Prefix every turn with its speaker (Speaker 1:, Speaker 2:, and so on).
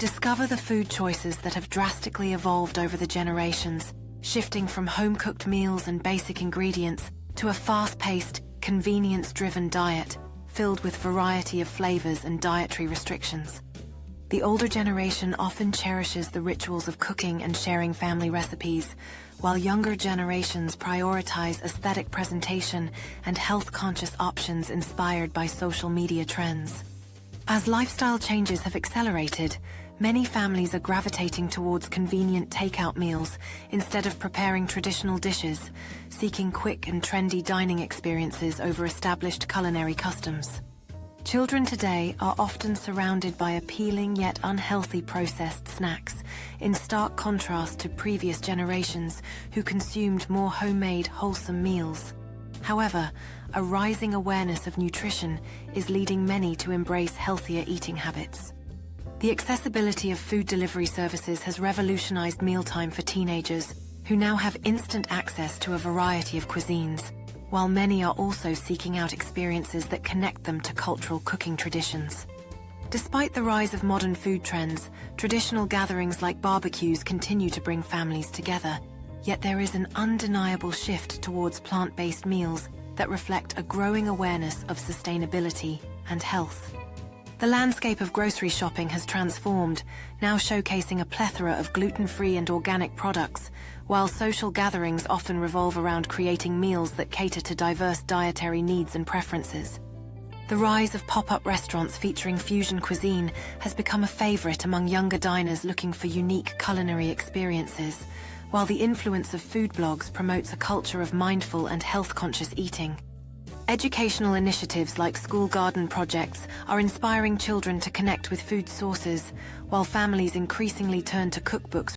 Speaker 1: Discover the food choices that have drastically evolved over the generations, shifting from home-cooked meals and basic ingredients to a fast-paced, convenience-driven diet filled with variety of flavors and dietary restrictions. The older generation often cherishes the rituals of cooking and sharing family recipes, while younger generations prioritize aesthetic presentation and health-conscious options inspired by social media trends. As lifestyle changes have accelerated, many families are gravitating towards convenient takeout meals instead of preparing traditional dishes, seeking quick and trendy dining experiences over established culinary customs. Children today are often surrounded by appealing yet unhealthy processed snacks, in stark contrast to previous generations who consumed more homemade, wholesome meals. However, a rising awareness of nutrition is leading many to embrace healthier eating habits. The accessibility of food delivery services has revolutionized mealtime for teenagers, who now have instant access to a variety of cuisines, while many are also seeking out experiences that connect them to cultural cooking traditions. Despite the rise of modern food trends, traditional gatherings like barbecues continue to bring families together, yet there is an undeniable shift towards plant-based meals that reflect a growing awareness of sustainability and health. The landscape of grocery shopping has transformed, now showcasing a plethora of gluten-free and organic products, while social gatherings often revolve around creating meals that cater to diverse dietary needs and preferences. The rise of pop-up restaurants featuring fusion cuisine has become a favorite among younger diners looking for unique culinary experiences, while the influence of food blogs promotes a culture of mindful and health-conscious eating. Educational initiatives like school garden projects are inspiring children to connect with food sources, while families increasingly turn to cookbooks